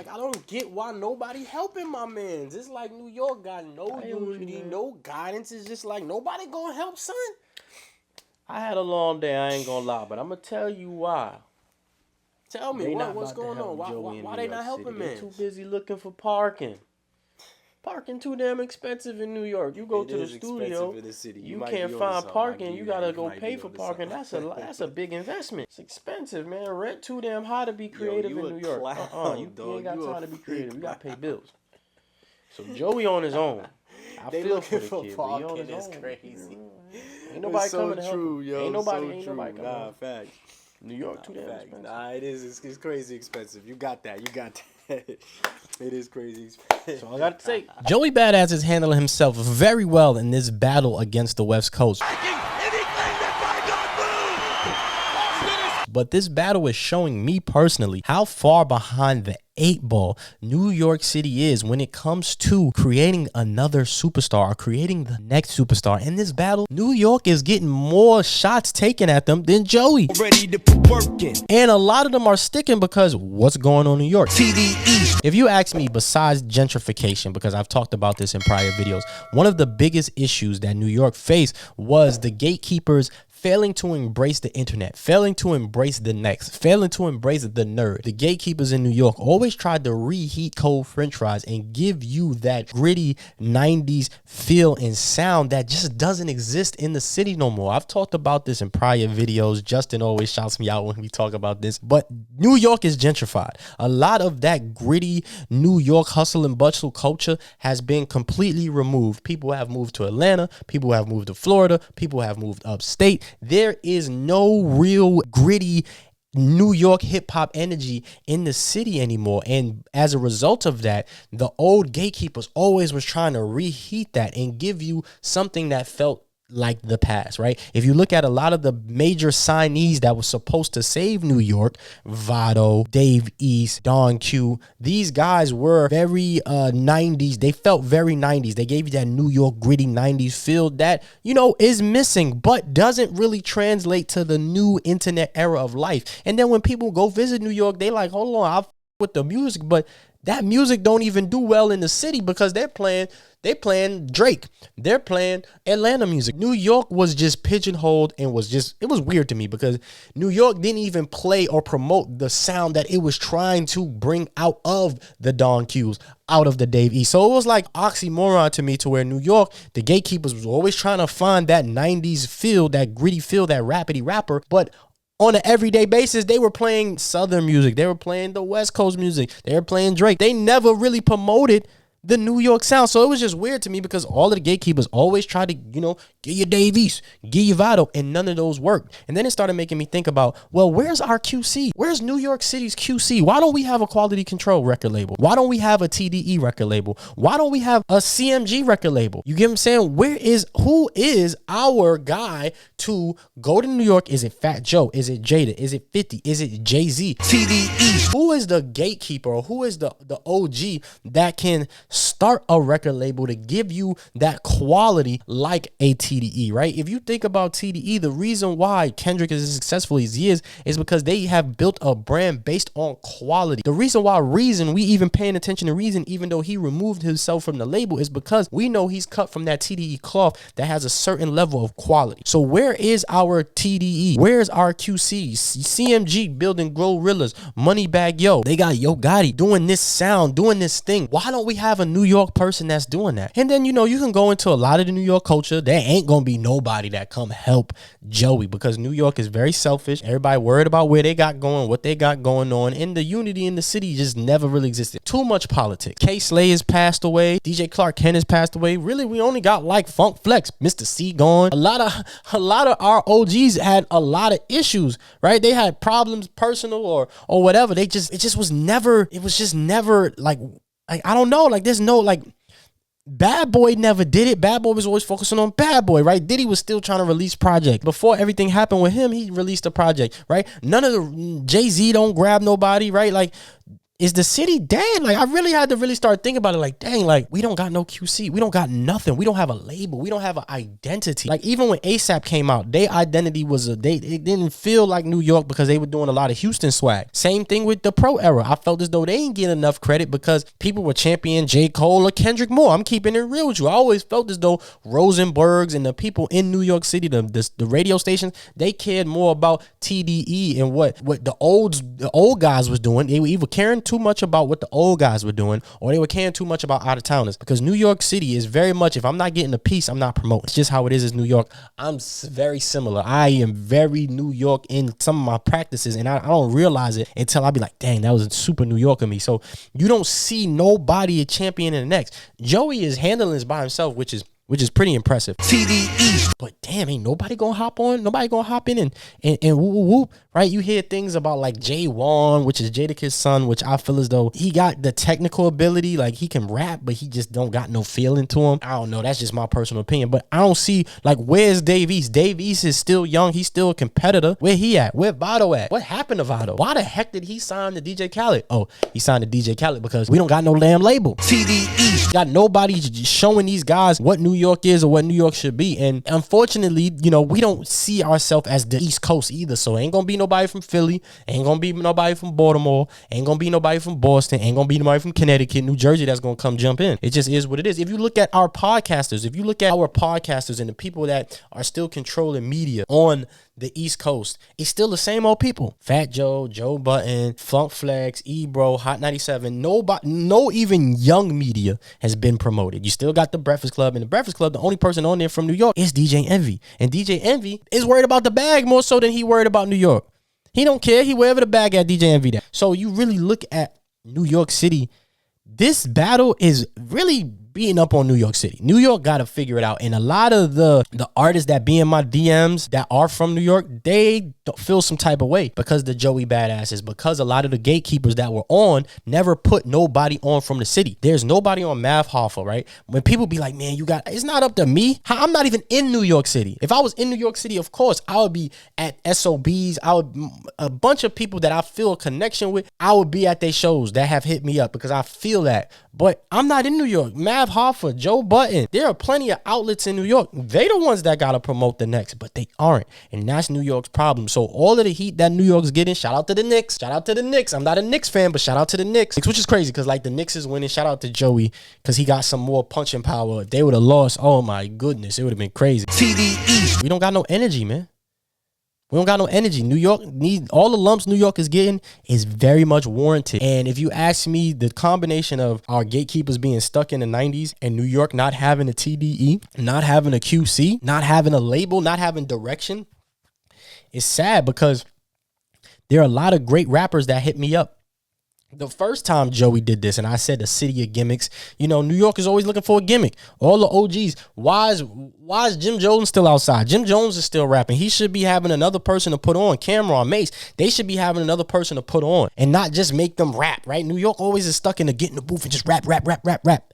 Like, I don't get why nobody helping my mans. It's like New York got no unity, no guidance. It's just like nobody gonna help, son. I had a long day, I ain't gonna lie, but I'm gonna tell you why. Tell me what's going on. Why they not helping, man? They too busy looking for parking. Parking too damn expensive in New York. You go to the studio, you can't find parking. You gotta go pay for parking. That's a big investment. It's expensive, man. Rent too damn high to be creative in New York. You ain't got time to be creative. You gotta pay bills. So Joey on his own. I feel for the kid, but he on his own. Crazy. Ain't nobody coming to help him. Yo, ain't nobody coming. Nah, facts. New York too damn expensive. Nah, it is. It's crazy expensive. You got that. It is crazy expensive. So I got to say, Joey Badass is handling himself very well in this battle against the West Coast. But this battle is showing me personally how far behind the 8-ball New York City is when it comes to creating another superstar or creating the next superstar. In this battle, New York is getting more shots taken at them than Joey. Ready to put work in. And a lot of them are sticking because what's going on in New York? TDEast. If you ask me, besides gentrification, because I've talked about this in prior videos, one of the biggest issues that New York faced was the gatekeepers failing to embrace the internet, failing to embrace the next, failing to embrace the nerd. The gatekeepers in New York always tried to reheat cold french fries and give you that gritty 90s feel and sound that just doesn't exist in the city no more. I've talked about this in prior videos. Justin always shouts me out when we talk about this, but New York is gentrified. A lot of that gritty New York hustle and bustle culture has been completely removed. People have moved to Atlanta, people have moved to Florida, people have moved upstate. There is no real gritty New York hip hop energy in the city anymore. And as a result of that, the old gatekeepers always was trying to reheat that and give you something that felt like the past, right? If you look at a lot of the major signees that was supposed to save New York, Vado, TDEast, Don Q, these guys were very 90s. They felt very 90s. They gave you that New York gritty 90s feel that, you know, is missing, but doesn't really translate to the new internet era of life. And then when people go visit New York, they like, hold on, I'll with the music, but that music don't even do well in the city because they're playing Drake. They're playing Atlanta music. New York was just pigeonholed and it was weird to me because New York didn't even play or promote the sound that it was trying to bring out of the Don Q's, out of the TDEast. So it was like oxymoron to me, to where New York, the gatekeepers was always trying to find that 90s feel, that gritty feel, that rapidy rapper, but on an everyday basis, they were playing Southern music. They were playing the West Coast music. They were playing Drake. They never really promoted the New York sound. So it was just weird to me because all of the gatekeepers always tried to, you know, get your TDEast, get your Vado, and none of those worked. And then it started making me think about, well, where's our QC? Where's New York City's QC? Why don't we have a quality control record label? Why don't we have a TDE record label? Why don't we have a CMG record label? You get what I'm saying? Who is our guy to go to New York? Is it Fat Joe? Is it Jada? Is it 50? Is it Jay-Z? TDEast. Who is the gatekeeper, or who is the OG that can start a record label to give you that quality like a TDE, right? If you think about TDE, the reason why Kendrick is as successful as he is because they have built a brand based on quality. The reason why Reason, we even paying attention to Reason, even though he removed himself from the label, is because we know he's cut from that TDE cloth that has a certain level of quality. So where is our TDE? Where's our QC? CMG building Gorillas, Moneybag Yo. They got Yo Gotti doing this sound, doing this thing. Why don't we have a New York person that's doing that? And then, you know, you can go into a lot of the New York culture. There ain't gonna be nobody that come help Joey because New York is very selfish. Everybody worried about where they got going, what they got going on, and the unity in the city just never really existed. Too much politics. K Slay has passed away. DJ Clark Kent has passed away. Really, we only got like Funk Flex, Mr. C gone. A lot of our OGs had a lot of issues, right? They had problems, personal or whatever. It was just never like I don't know, like there's no like Bad Boy never did it. Bad Boy was always focusing on Bad Boy, right? Diddy was still trying to release project. Before everything happened with him, he released a project, right? None of the Jay-Z don't grab nobody, right? Like is the city dead? Like, I really had to really start thinking about it. Like, dang, like, we don't got no QC. We don't got nothing. We don't have a label. We don't have an identity. Like, even when ASAP came out, their identity was it didn't feel like New York because they were doing a lot of Houston swag. Same thing with the Pro era. I felt as though they ain't getting enough credit because people were championing J. Cole or Kendrick Moore. I'm keeping it real with you. I always felt as though Rosenbergs and the people in New York City, the radio stations, they cared more about TDE and what the old guys was doing. They were either caring too much about what the old guys were doing, or they were caring too much about out of towners. Because New York City is very much, if I'm not getting a piece, I'm not promoting. It's just how it is New York. I'm very similar. I am very New York in some of my practices, and I don't realize it until I be like, dang, that was a super New York of me. So you don't see nobody championing the next. Joey is handling this by himself, which is pretty impressive. TDEast. But damn, ain't nobody gonna hop on. Nobody gonna hop in and whoop, whoop, whoop, right? You hear things about like Jay Wan, which is Jadakiss son, which I feel as though he got the technical ability, like he can rap, but he just don't got no feeling to him. I don't know. That's just my personal opinion. But I don't see, like, where's Dave East? Dave East is still young. He's still a competitor. Where he at? Where Vado at? What happened to Vado? Why the heck did he sign to DJ Khaled? Oh, he signed to DJ Khaled because we don't got no damn label. TDEast. Got nobody showing these guys what New York is or what New York should be. And unfortunately, you know, we don't see ourselves as the East Coast either. So ain't gonna be nobody from Philly, ain't gonna be nobody from Baltimore, ain't gonna be nobody from Boston, ain't gonna be nobody from Connecticut, New Jersey that's gonna come jump in. It just is what it is. If you look at our podcasters, and the people that are still controlling media on the East Coast, it's still the same old people. Fat Joe, Joe Button, Funk Flex, Ebro, Hot 97. No even young media has been promoted. You still got the Breakfast Club. And the Breakfast Club, the only person on there from New York is DJ Envy. And DJ Envy is worried about the bag more so than he worried about New York. He don't care. He wherever the bag at, DJ Envy there. So you really look at New York City, this battle is really beating up on New York City. New York got to figure it out. And a lot of the artists that be in my DMs that are from New York, they don't feel some type of way because the Joey Badasses, because a lot of the gatekeepers that were on never put nobody on from the city. There's nobody on Mav Hoffa, right? When people be like, man, it's not up to me. I'm not even in New York City. If I was in New York City, of course, I would be at SOBs. A bunch of people that I feel a connection with, I would be at their shows that have hit me up because I feel that. But I'm not in New York. Mav Hoffa, Joe Button, there are plenty of outlets in New York. They the ones that got to promote the next, but they aren't. And that's New York's problem. So all of the heat that New York's getting, shout out to the Knicks. Shout out to the Knicks. I'm not a Knicks fan, but shout out to the Knicks. Which is crazy because, like, the Knicks is winning. Shout out to Joey because he got some more punching power. If they would have lost, oh my goodness, it would have been crazy. TDEast. We don't got no energy, man. We don't got no energy. New York needs all the lumps New York is getting is very much warranted. And if you ask me, the combination of our gatekeepers being stuck in the 90s and New York not having a TDE, not having a QC, not having a label, not having direction, it's sad because there are a lot of great rappers that hit me up. The first time Joey did this, and I said the city of gimmicks, you know, New York is always looking for a gimmick. All the OGs, why is Jim Jones still outside? Jim Jones is still rapping. He should be having another person to put on. Cameron, Mace, they should be having another person to put on and not just make them rap, right? New York always is stuck in the get in the booth and just rap.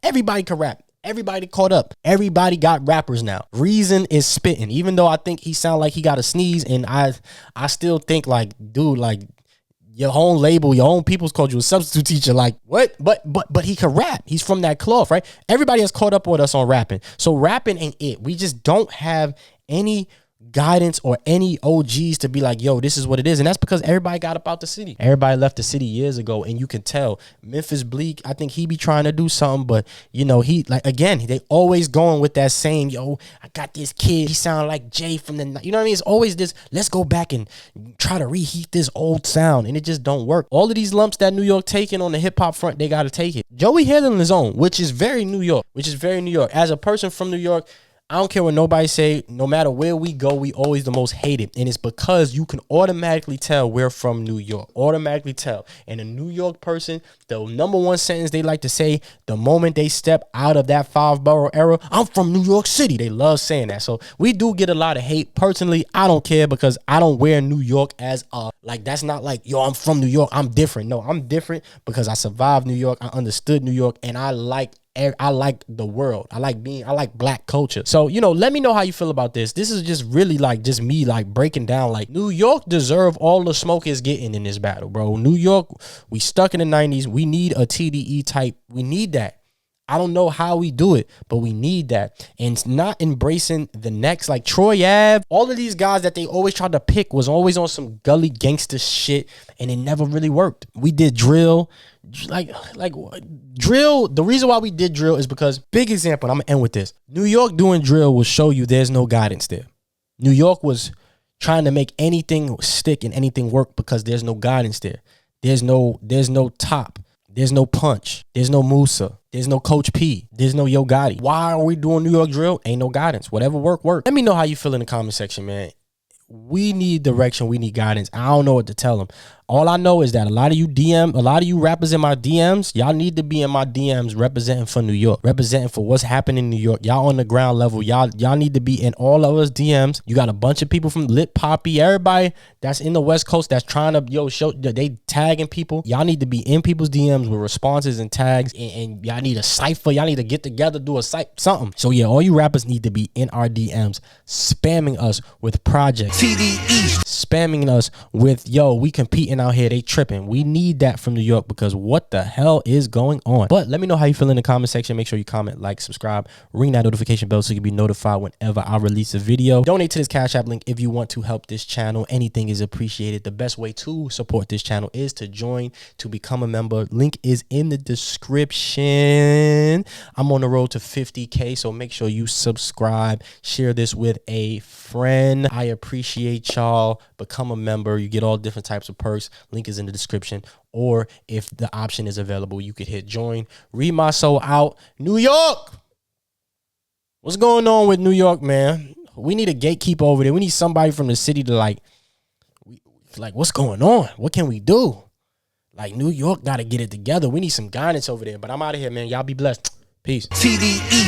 Everybody can rap. Everybody caught up. Everybody got rappers now. Reason is spitting, even though I think he sound like he got a sneeze, and I still think, like, dude, like, your own label, your own people's called you a substitute teacher. Like, what? But he can rap. He's from that cloth, right? Everybody has caught up with us on rapping. So rapping ain't it. We just don't have any guidance or any OGs to be like, yo, this is what it is. And that's because everybody got up out the city. Everybody left the city years ago, and you can tell. Memphis Bleak, I think he be trying to do something, but, you know, he, like, again, they always going with that same, yo, I got this kid, he sound like Jay from the, you know what I mean? It's always this, let's go back and try to reheat this old sound, and it just don't work. All of these lumps that New York taking on the hip hop front, they got to take it. Joey handling his own, which is very New York. As a person from New York, I don't care what nobody say. No matter where we go, we always the most hated. And it's because you can automatically tell we're from New York. Automatically tell. And a New York person, the number one sentence they like to say the moment they step out of that 5-borough era, I'm from New York City. They love saying that. So we do get a lot of hate. Personally, I don't care because I don't wear New York as a, like, that's not like, yo, I'm from New York, I'm different. No, I'm different because I survived New York. I understood New York, and I like I like the world. I like black culture. So, you know, let me know how you feel about this. This is just really like just me like breaking down like New York deserve all the smoke it's getting in this battle, bro. New York, we stuck in the 90s. We need a TDE type. We need that. I don't know how we do it, but we need that. And not embracing the next, like Troy Ave, all of these guys that they always tried to pick was always on some gully gangster shit, and it never really worked. We did drill, like drill. The reason why we did drill is because, big example, and I'm gonna end with this. New York doing drill will show you there's no guidance there. New York was trying to make anything stick and anything work because there's no guidance there. There's no top. There's no punch. There's no Musa. There's no Coach P. There's no Yo Gotti. Why are we doing New York drill? Ain't no guidance. Whatever work. Let me know how you feel in the comment section, man. We need direction. We need guidance. I don't know what to tell them. All I know is that a lot of you rappers in my DMs, y'all need to be in my DMs representing for New York, representing for what's happening in New York. Y'all on the ground level. Y'all need to be in all of us DMs. You got a bunch of people from Lit Poppy, everybody that's in the West Coast that's trying to show they tagging people. Y'all need to be in people's DMs with responses and tags, and y'all need a cipher. Y'all need to get together, do a something. So yeah, all you rappers need to be in our DMs, spamming us with projects, TDEast, spamming us with we competing out here, they tripping. We need that from New York because what the hell is going on? But let me know how you feel in the comment section. Make sure you comment, like, subscribe, ring that notification bell so you can be notified whenever I release a video. Donate to this Cash App link if you want to help this channel. Anything is appreciated. The best way to support this channel is to join, to become a member. Link is in the description. I'm on the road to 50K, so make sure you subscribe, share this with a friend. I appreciate y'all. Become a member. You get all different types of perks. Link is in the description. Or if the option is available, you could hit join. Read my soul out. New York! What's going on with New York, man? We need a gatekeeper over there. We need somebody from the city to like what's going on? What can we do? Like, New York got to get it together. We need some guidance over there. But I'm out of here, man. Y'all be blessed. Peace. TDEast.